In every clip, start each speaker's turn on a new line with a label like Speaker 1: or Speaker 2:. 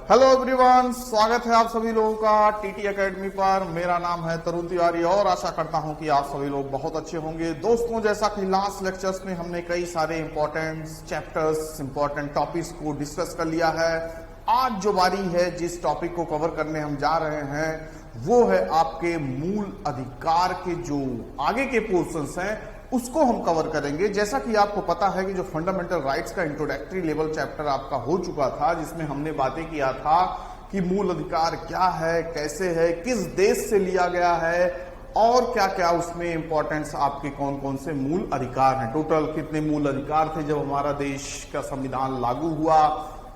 Speaker 1: Hello everyone, स्वागत है आप सभी लोगों का टीटी एकेडमी पर। मेरा नाम है तरुण तिवारी और आशा करता हूं कि आप सभी लोग बहुत अच्छे होंगे। दोस्तों, जैसा कि लास्ट लेक्चर्स में हमने कई सारे इंपॉर्टेंट चैप्टर्स, इंपॉर्टेंट टॉपिक्स को डिस्कस कर लिया है, आज जो बारी है जिस टॉपिक को कवर करने हम जा रहे हैं वो है आपके मूल अधिकार के जो आगे के पोर्शंस हैं उसको हम कवर करेंगे। जैसा कि आपको पता है कि जो फंडामेंटल राइट्स का इंट्रोडक्टरी लेवल चैप्टर आपका हो चुका था, जिसमें हमने बातें किया था कि मूल अधिकार क्या है, कैसे है, किस देश से लिया गया है और क्या क्या उसमें इंपॉर्टेंस आपके कौन कौन से मूल अधिकार हैं। टोटल कितने मूल अधिकार थे जब हमारा देश का संविधान लागू हुआ,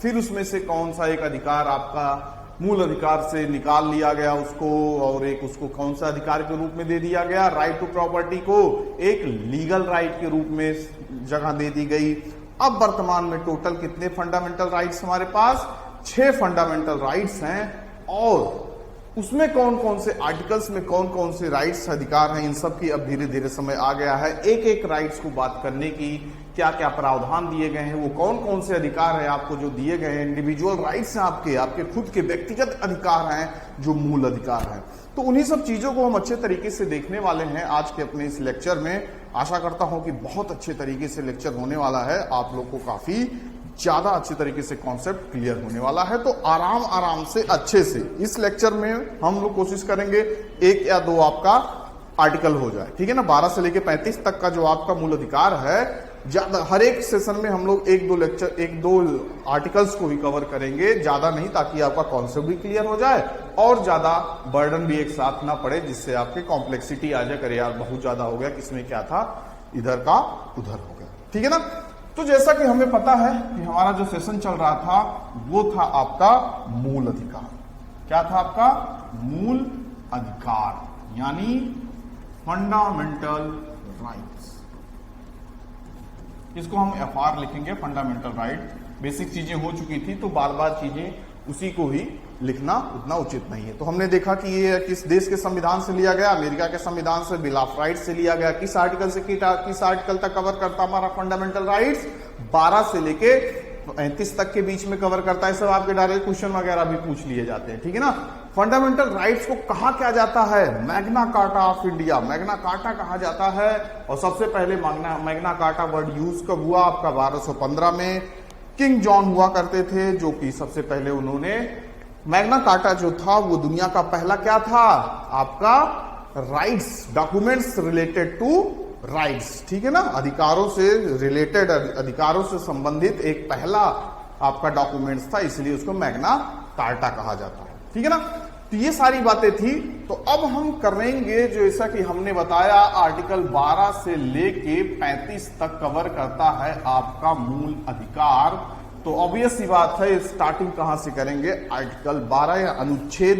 Speaker 1: फिर उसमें से कौन सा एक अधिकार आपका मूल अधिकार से निकाल लिया गया उसको, और एक उसको कौन सा अधिकार के रूप में दे दिया गया, राइट टू प्रॉपर्टी को एक लीगल राइट के रूप में जगह दे दी गई। अब वर्तमान में टोटल कितने फंडामेंटल राइट्स हमारे पास? 6 फंडामेंटल राइट्स हैं और उसमें कौन कौन से आर्टिकल्स में कौन कौन से राइट्स अधिकार हैं, इन सब की अब धीरे धीरे समय आ गया है एक एक राइट्स को बात करने की। क्या क्या प्रावधान दिए गए हैं, वो कौन कौन से अधिकार है आपको जो दिए गए हैं, इंडिविजुअल राइट्स हैं आपके खुद के व्यक्तिगत अधिकार हैं जो मूल अधिकार हैं। तो उन्हीं सब चीजों को हम अच्छे तरीके से देखने वाले हैं आज के अपने इस लेक्चर में। आशा करता हूं कि बहुत अच्छे तरीके से लेक्चर होने वाला है, आप लोग को काफी ज्यादा अच्छे तरीके से कॉन्सेप्ट क्लियर होने वाला है। तो आराम आराम से अच्छे से इस लेक्चर में हम लोग कोशिश करेंगे 1 या 2 आपका आर्टिकल हो जाए, ठीक है ना। 12 से लेकर 35 तक का जो आपका मूल अधिकार है, ज्यादा हर एक सेशन में हम लोग 1-2 आर्टिकल्स को ही कवर करेंगे, ज्यादा नहीं, ताकि आपका कॉन्सेप्ट भी क्लियर हो जाए और ज्यादा बर्डन भी एक साथ ना पड़े, जिससे आपके कॉम्प्लेक्सिटी आ जाए, करे यार बहुत ज्यादा हो गया, किसमें क्या था, इधर का उधर हो गया, ठीक है ना। तो जैसा कि हमें पता है कि हमारा जो सेशन चल रहा था वो था आपका मूल अधिकार। क्या था आपका? मूल अधिकार, यानी फंडामेंटल राइट्स। इसको हम FR लिखेंगे, फंडामेंटल राइट। बेसिक चीजें हो चुकी थी तो बार बार चीजें उसी को ही लिखना उतना उचित नहीं है। तो हमने देखा कि ये किस देश के संविधान से लिया गया, अमेरिका के संविधान से, बिल ऑफ राइट्स से लिया गया। किस आर्टिकल से किस आर्टिकल तक कवर करता हमारा फंडामेंटल राइट्स? 12 से लेके 35 तक के बीच में कवर करता है। सब आपके डायरेक्ट क्वेश्चन वगैरह भी पूछ लिए जाते हैं, ठीक है ना। फंडामेंटल राइट्स को कहा क्या जाता है? Magna carta of India, Magna carta कहा जाता है। और सबसे पहले मैग्ना कार्टा वर्ड यूज कब हुआ? आपका 1215 में किंग जॉन हुआ करते थे, जो कि सबसे पहले उन्होंने मैग्ना कार्टा जो था वो दुनिया का पहला क्या था? आपका rights, documents related to rights, ठीक है ना। अधिकारों से रिलेटेड, अधिकारों से संबंधित एक पहला आपका डॉक्यूमेंट्स था, इसलिए उसको मैग्ना कार्टा कहा जाता है, ठीक है ना। तो ये सारी बातें थी। तो अब हम करेंगे जैसा कि हमने बताया, आर्टिकल 12 से लेके 35 तक कवर करता है आपका मूल अधिकार। तो ऑब्वियस सी बात है, स्टार्टिंग कहां से करेंगे? आर्टिकल 12 या अनुच्छेद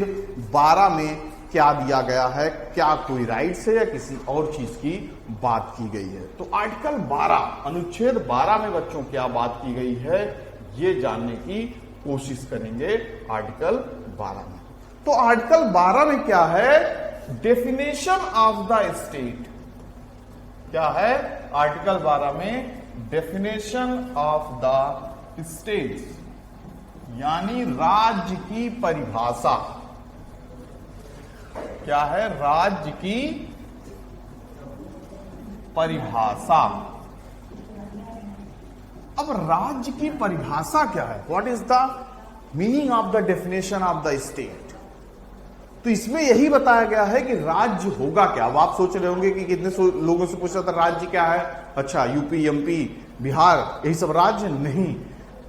Speaker 1: 12 में क्या दिया गया है, क्या कोई राइट्स है या किसी और चीज की बात की गई है। तो आर्टिकल 12, अनुच्छेद 12 में बच्चों क्या बात की गई है, ये जानने की कोशिश करेंगे आर्टिकल 12 में। तो आर्टिकल 12 में क्या है? Definition of the state. क्या है आर्टिकल 12 में? डेफिनेशन ऑफ द स्टेट, यानी राज्य की परिभाषा। क्या है? राज्य की परिभाषा। अब राज्य की परिभाषा क्या है? What is the meaning of the definition of the state? तो इसमें यही बताया गया है कि राज्य होगा क्या। अब आप सोच रहे होंगे कि कितने लोगों से पूछा था राज्य क्या है? अच्छा, यूपी, एमपी, बिहार, यही सब राज्य नहीं।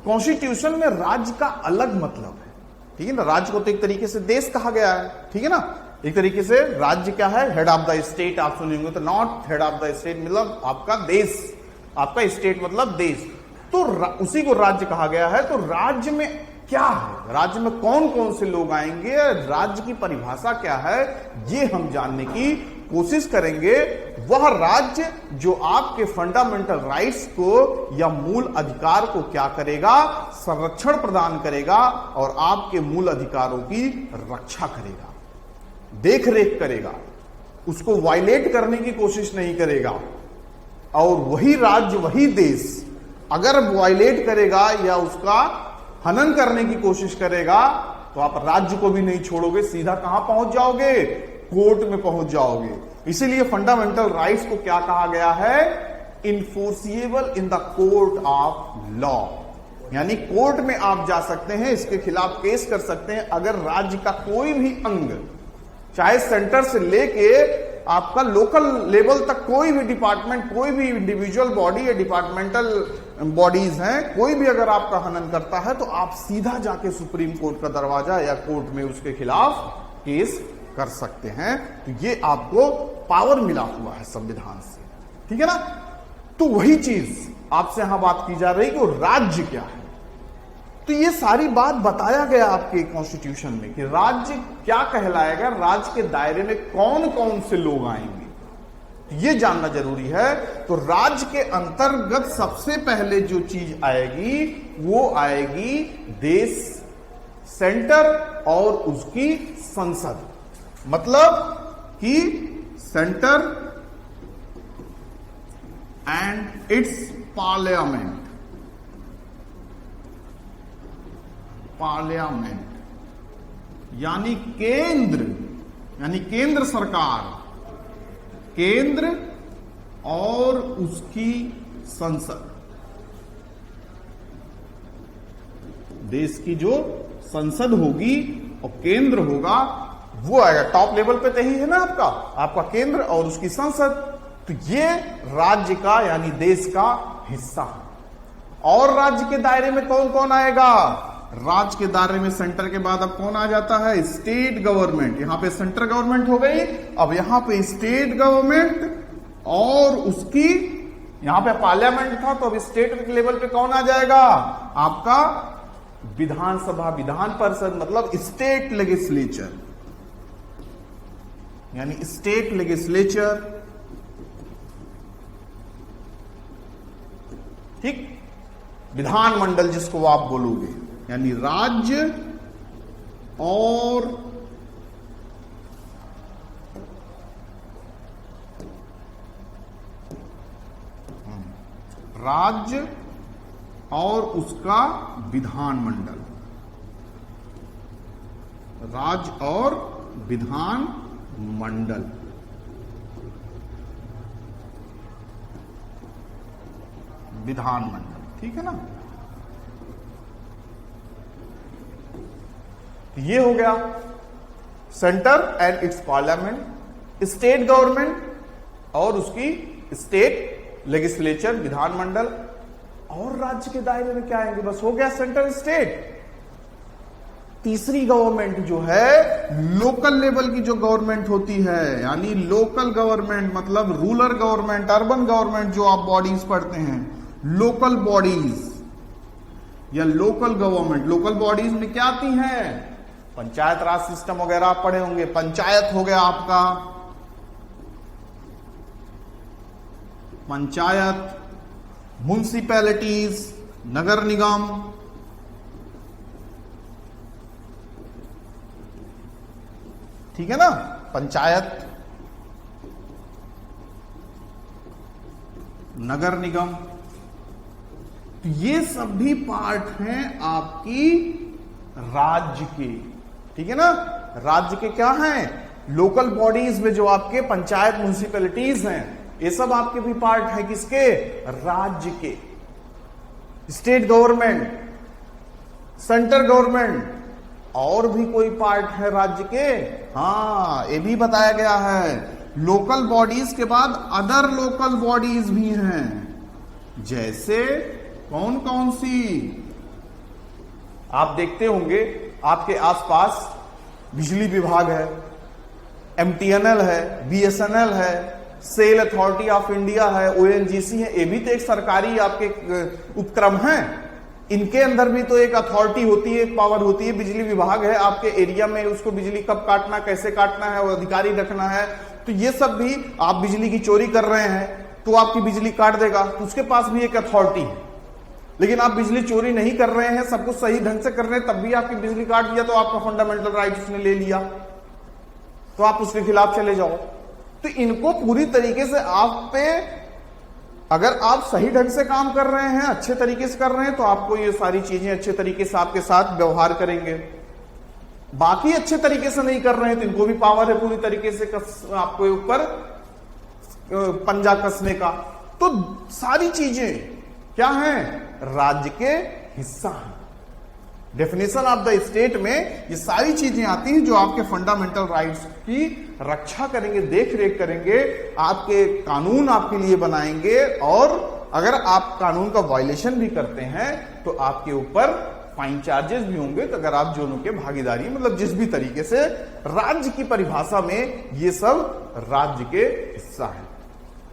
Speaker 1: कॉन्स्टिट्यूशन में राज्य का अलग मतलब है, ठीक है ना। राज्य को तो एक तरीके से देश कहा गया है, ठीक है ना। एक तरीके से राज्य क्या है? हेड ऑफ द स्टेट आप सुनेंगे तो, not head of the state मतलब आपका देश, आपका स्टेट मतलब देश। तो उसी को राज्य कहा गया है। तो राज्य में क्या है, राज्य में कौन कौन से लोग आएंगे, राज्य की परिभाषा क्या है, ये हम जानने की कोशिश करेंगे। वह राज्य जो आपके फंडामेंटल राइट्स को या मूल अधिकार को क्या करेगा? संरक्षण प्रदान करेगा और आपके मूल अधिकारों की रक्षा करेगा, देख रेख करेगा, उसको वायलेट करने की कोशिश नहीं करेगा। और वही राज्य, वही देश अगर वायलेट करेगा या उसका हनन करने की कोशिश करेगा तो आप राज्य को भी नहीं छोड़ोगे, सीधा कहां पहुंच जाओगे? कोर्ट में पहुंच जाओगे। इसीलिए फंडामेंटल राइट्स को क्या कहा गया है? Enforceable in the court of law, यानी कोर्ट में आप जा सकते हैं, इसके खिलाफ केस कर सकते हैं अगर राज्य का कोई भी अंग, चाहे सेंटर से लेके आपका लोकल लेवल तक कोई भी डिपार्टमेंट, कोई भी इंडिविजुअल बॉडी या डिपार्टमेंटल बॉडीज हैं, कोई भी अगर आपका हनन करता है तो आप सीधा जाके सुप्रीम कोर्ट का दरवाजा या कोर्ट में उसके खिलाफ केस कर सकते हैं। तो ये आपको पावर मिला हुआ है संविधान से, ठीक है ना। तो वही चीज आपसे यहां बात की जा रही कि राज्य क्या है। तो ये सारी बात बताया गया आपके कॉन्स्टिट्यूशन में कि राज्य क्या कहलाएगा, राज्य के दायरे में कौन कौन से लोग आएंगे, ये जानना जरूरी है। तो राज्य के अंतर्गत सबसे पहले जो चीज आएगी वो आएगी देश, सेंटर और उसकी संसद, मतलब कि सेंटर एंड इट्स पार्लियामेंट, यानी केंद्र, यानी केंद्र सरकार, केंद्र और उसकी संसद, देश की जो संसद होगी और केंद्र होगा वो आएगा टॉप लेवल पे। तो यही है ना आपका केंद्र और उसकी संसद। तो ये राज्य का यानी देश का हिस्सा है। और राज्य के दायरे में कौन कौन आएगा? राज्य के दायरे में सेंटर के बाद अब कौन आ जाता है? State government. यहां पे सेंट्रल गवर्नमेंट हो गई, अब यहां पे स्टेट गवर्नमेंट और उसकी, यहां पे पार्लियामेंट था तो अब स्टेट लेवल पे कौन आ जाएगा? आपका विधानसभा, विधान परिषद, मतलब स्टेट लेजिस्लेचर, यानी स्टेट लेजिस्लेचर, ठीक। विधानमंडल जिसको आप बोलोगे, यानी राज्य और राज्य और उसका विधानमंडल, राज्य और विधानमंडल, विधानमंडल, ठीक है ना। ये हो गया centre and it's parliament, state government और उसकी स्टेट लेजिस्लेचर, विधानमंडल। और राज्य के दायरे में क्या आएंगे? बस हो गया सेंटर, स्टेट। तीसरी गवर्नमेंट जो है लोकल लेवल की जो गवर्नमेंट होती है, यानी लोकल गवर्नमेंट मतलब रूरल गवर्नमेंट, अर्बन गवर्नमेंट, जो आप बॉडीज पढ़ते हैं, लोकल बॉडीज या लोकल गवर्नमेंट। लोकल बॉडीज में क्या आती हैं? पंचायत राज सिस्टम वगैरह आप पढ़े होंगे। पंचायत हो गया आपका, पंचायत, म्युनिसिपैलिटीज, नगर निगम, ठीक है ना। पंचायत, नगर निगम, ये सब भी पार्ट हैं आपकी राज्य के, ठीक है ना। राज्य के क्या हैं? लोकल बॉडीज में जो आपके पंचायत, म्युनिसिपैलिटीज हैं, ये सब आपके भी पार्ट है किसके? राज्य के। स्टेट गवर्नमेंट, सेंटर गवर्नमेंट, और भी कोई पार्ट है राज्य के? हाँ, ये भी बताया गया है। लोकल बॉडीज के बाद अदर लोकल बॉडीज भी हैं, जैसे कौन कौन सी? आप देखते होंगे आपके आसपास बिजली विभाग है, एमटीएनएल है, बीएसएनएल है, सेल अथॉरिटी ऑफ इंडिया है, ओएनजीसी है। ये भी तो एक सरकारी आपके उपक्रम हैं। इनके अंदर भी तो एक अथॉरिटी होती है, एक पावर होती है। बिजली विभाग है आपके एरिया में, उसको बिजली कब काटना, कैसे काटना है, वो अधिकारी रखना है। तो ये सब भी, आप बिजली की चोरी कर रहे हैं तो आपकी बिजली काट देगा, तो उसके पास भी एक अथॉरिटी है। लेकिन आप बिजली चोरी नहीं कर रहे हैं, सब कुछ सही ढंग से कर रहे हैं, तब भी आपकी बिजली काट दिया तो आपका फंडामेंटल राइट उसने ले लिया, तो आप उसके खिलाफ चले जाओ। तो इनको पूरी तरीके से आप पे अगर आप सही ढंग से काम कर रहे हैं, अच्छे तरीके से कर रहे हैं, तो आपको ये सारी चीजें अच्छे तरीके से आपके साथ व्यवहार करेंगे। बाकी अच्छे तरीके से नहीं कर रहे हैं तो इनको भी पावर है पूरी तरीके से आपके ऊपर पंजा कसने का। तो सारी चीजें क्या हैं? राज्य के हिस्सा हैं। डेफिनेशन ऑफ द स्टेट में ये सारी चीजें आती हैं जो आपके फंडामेंटल राइट्स की रक्षा करेंगे, देख रेख करेंगे, आपके कानून आपके लिए बनाएंगे, और अगर आप कानून का वायलेशन भी करते हैं तो आपके ऊपर फाइन चार्जेस भी होंगे। तो अगर आप दोनों के भागीदारी, मतलब जिस भी तरीके से, राज्य की परिभाषा में ये सब राज्य के हिस्सा है।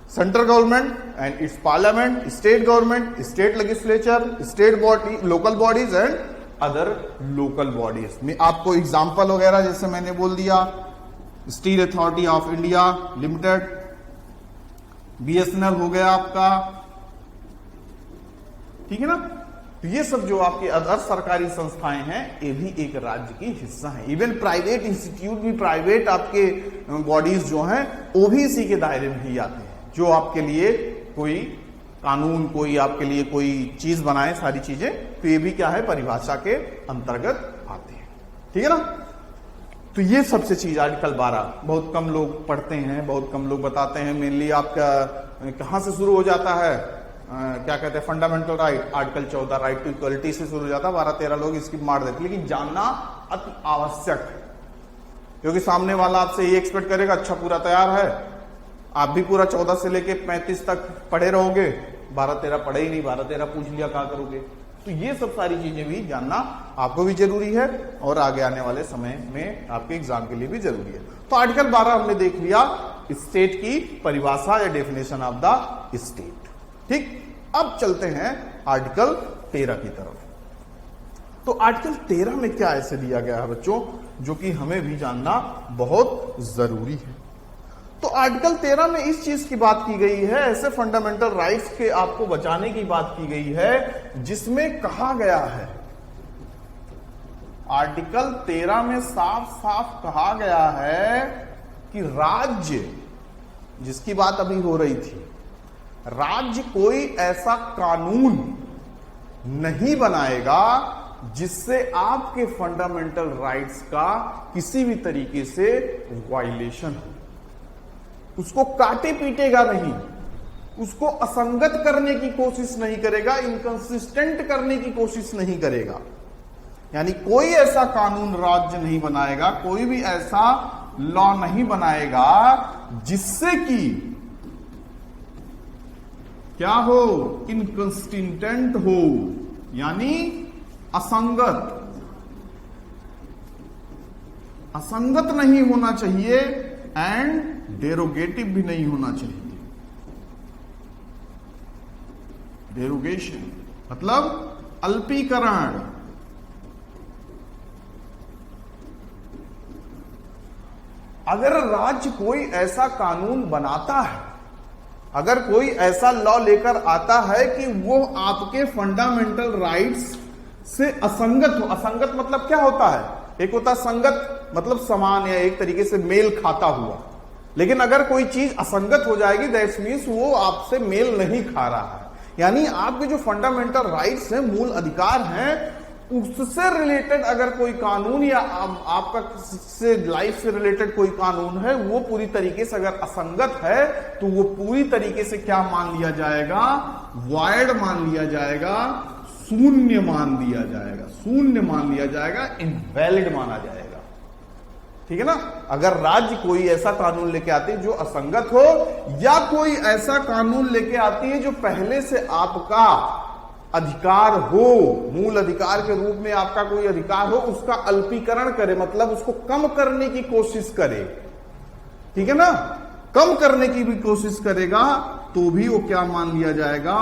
Speaker 1: Central government and it's parliament, state government, state legislature, state body, local bodies and other local bodies में आपको एग्जाम्पल वगैरह जैसे मैंने बोल दिया, steel authority of India limited, BSNL हो गया आपका, ठीक है ना। तो ये सब जो आपके अदर सरकारी संस्थाएं हैं ये भी एक राज्य की हिस्सा है। इवन प्राइवेट इंस्टीट्यूट भी, प्राइवेट आपके बॉडीज जो हैं वो भी इसी के दायरे में ही आते हैं, जो आपके लिए कोई कानून, कोई आपके लिए कोई चीज बनाए, सारी चीजें, तो ये भी क्या है? परिभाषा के अंतर्गत आते हैं, ठीक है ना। तो ये सबसे चीज आर्टिकल 12 बहुत कम लोग पढ़ते हैं, बहुत कम लोग बताते हैं। मेनली आपका कहां से शुरू हो जाता है? क्या कहते हैं? Fundamental right, article 14 right to equality से शुरू हो जाता है। 12-13 लोग इसकी मार देते, लेकिन जानना अति आवश्यक है, क्योंकि सामने वाला आपसे ये एक्सपेक्ट करेगा अच्छा पूरा तैयार है, आप भी पूरा 14 से लेके 35 तक पढ़े रहोगे, 12-13 पढ़े ही नहीं, 12-13 पूछ लिया, क्या करोगे? तो ये सब सारी चीजें भी जानना आपको भी जरूरी है और आगे आने वाले समय में आपके एग्जाम के लिए भी जरूरी है। तो आर्टिकल 12 हमने देख लिया, स्टेट की परिभाषा या डेफिनेशन ऑफ द स्टेट। ठीक, अब चलते हैं आर्टिकल 13 की तरफ। तो आर्टिकल 13 में क्या ऐसे दिया गया है बच्चों, जो कि हमें भी जानना बहुत जरूरी है। तो आर्टिकल 13 में इस चीज की बात की गई है, ऐसे फंडामेंटल राइट्स के आपको बचाने की बात की गई है, जिसमें कहा गया है, आर्टिकल 13 में साफ साफ कहा गया है कि राज्य, जिसकी बात अभी हो रही थी, राज्य कोई ऐसा कानून नहीं बनाएगा जिससे आपके फंडामेंटल राइट्स का किसी भी तरीके से वायलेशन हो। उसको काटे पीटेगा नहीं, उसको असंगत करने की कोशिश नहीं करेगा, इनकंसिस्टेंट करने की कोशिश नहीं करेगा। यानी कोई ऐसा कानून राज्य नहीं बनाएगा, कोई भी ऐसा लॉ नहीं बनाएगा जिससे कि क्या हो, इनकंसिस्टेंट हो, यानी असंगत, असंगत नहीं होना चाहिए एंड डेरोगेटिव भी नहीं होना चाहिए। डेरोगेशन मतलब अल्पीकरण। अगर राज्य कोई ऐसा कानून बनाता है, अगर कोई ऐसा लॉ लेकर आता है कि वो आपके फंडामेंटल राइट्स से असंगत हो, असंगत मतलब क्या होता है? एक होता संगत मतलब समान या एक तरीके से मेल खाता हुआ, लेकिन अगर कोई चीज असंगत हो जाएगी दैट्स मीन्स वो आपसे मेल नहीं खा रहा है। यानी आपके जो फंडामेंटल राइट्स हैं, मूल अधिकार हैं, उससे रिलेटेड अगर कोई कानून या आपका से लाइफ से रिलेटेड कोई कानून है, वो पूरी तरीके से अगर असंगत है तो वो पूरी तरीके से क्या मान लिया जाएगा? वॉइड मान लिया जाएगा, शून्य मान दिया जाएगा, शून्य मान लिया जाएगा, इनवैलिड माना जाएगा। ठीक है ना। अगर राज्य कोई ऐसा कानून लेके आती है जो असंगत हो, या कोई ऐसा कानून लेके आती है जो पहले से आपका अधिकार हो, मूल अधिकार के रूप में आपका कोई अधिकार हो, उसका अल्पीकरण करे, मतलब उसको कम करने की कोशिश करे, ठीक है ना, कम करने की भी कोशिश करेगा, तो भी वो क्या मान लिया जाएगा?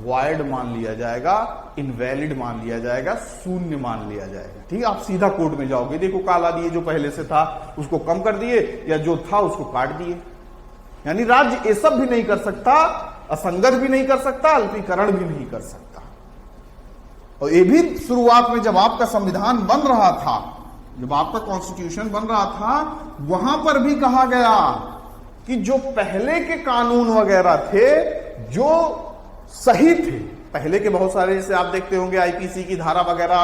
Speaker 1: वॉइड मान लिया जाएगा, इनवैलिड मान लिया जाएगा, शून्य मान लिया जाएगा। ठीक है, आप सीधा कोर्ट में जाओगे, देखो काला दिए जो पहले से था उसको कम कर दिए, या जो था उसको काट दिए। यानी राज्य ये सब भी नहीं कर सकता, असंगत भी नहीं कर सकता, अल्पीकरण भी नहीं कर सकता। और ये भी शुरुआत में जब आपका संविधान बन रहा था, जब आपका कॉन्स्टिट्यूशन बन रहा था, वहां पर भी कहा गया कि जो पहले के कानून वगैरह थे जो सही थे, पहले के बहुत सारे जैसे आप देखते होंगे आईपीसी की धारा वगैरह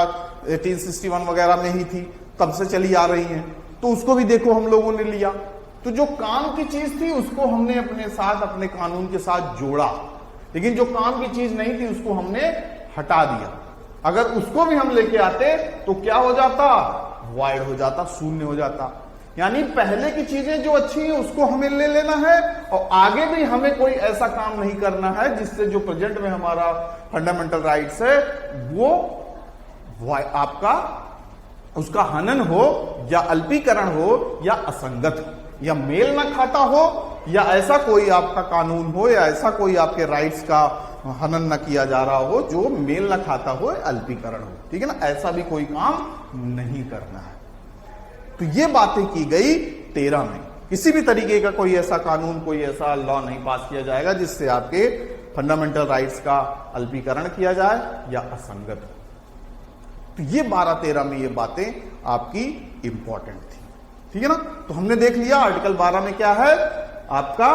Speaker 1: 1861 वगैरह में ही थी, तब से चली आ रही हैं, तो उसको भी देखो हम लोगों ने लिया। तो जो काम की चीज थी उसको हमने अपने साथ, अपने कानून के साथ जोड़ा, लेकिन जो काम की चीज नहीं थी उसको हमने हटा दिया। अगर उसको भी हम लेके आते तो क्या हो जाता, वॉइड हो जाता, शून्य हो जाता। यानी पहले की चीजें जो अच्छी हैं उसको हमें ले लेना है, और आगे भी हमें कोई ऐसा काम नहीं करना है जिससे जो प्रेजेंट में हमारा फंडामेंटल राइट्स है वो आपका उसका हनन हो या अल्पीकरण हो या असंगत हो या मेल ना खाता हो, या ऐसा कोई आपका कानून हो या ऐसा कोई आपके राइट्स का हनन न किया जा रहा हो जो मेल ना खाता हो, अल्पीकरण हो। ठीक है ना, ऐसा भी कोई काम नहीं करना है। तो ये बातें की गई 13 में। किसी भी तरीके का कोई ऐसा कानून, कोई ऐसा लॉ नहीं पास किया जाएगा जिससे आपके फंडामेंटल राइट्स का अल्पीकरण किया जाए या असंगत हो। तो ये 12-13 में ये बातें आपकी इंपॉर्टेंट थी। ठीक है ना, तो हमने देख लिया आर्टिकल 12 में क्या है, आपका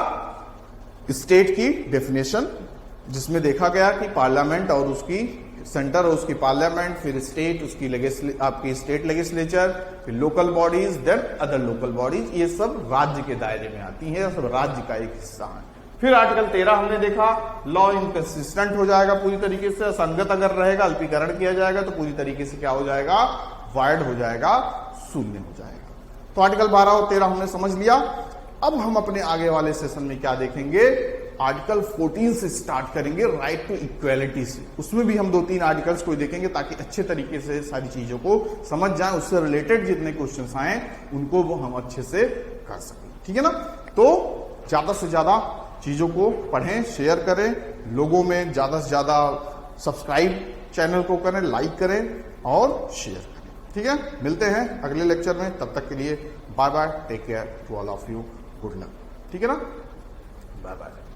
Speaker 1: स्टेट की डेफिनेशन, जिसमें देखा गया कि पार्लियामेंट और उसकी सेंटर और उसकी पार्लियामेंट, फिर स्टेट, उसकी आपकी स्टेट लेजिस्लेचर, फिर local bodies, then other local bodies, ये सब राज्य के दायरे में आती हैं, सब राज्य का एक हिस्सा है। फिर आर्टिकल 13 हमने देखा, लॉ इनकंसिस्टेंट हो जाएगा पूरी तरीके से, असंगत अगर रहेगा, अल्पीकरण किया जाएगा तो पूरी तरीके से क्या हो जाएगा, वाइड हो जाएगा, शून्य हो जाएगा। तो आर्टिकल 12 और 13 हमने समझ लिया। अब हम अपने आगे वाले सेशन में क्या देखेंगे, आर्टिकल 14 से स्टार्ट करेंगे, राइट टू इक्वालिटी से। उसमें भी हम 2-3 आर्टिकल्स को देखेंगे ताकि अच्छे तरीके से सारी चीजों को समझ जाएं, उससे रिलेटेड जितने क्वेश्चंस आए उनको वो हम अच्छे से कर सकें। ठीक है ना, तो ज्यादा से ज्यादा चीजों को पढ़ें, शेयर करें, लोगों में ज्यादा से ज्यादा सब्सक्राइब चैनल को करें, लाइक करें और शेयर करें। ठीक है, मिलते हैं अगले लेक्चर में, तब तक के लिए bye bye, take care to all of you, good luck. ठीक है ना, बाय बाय।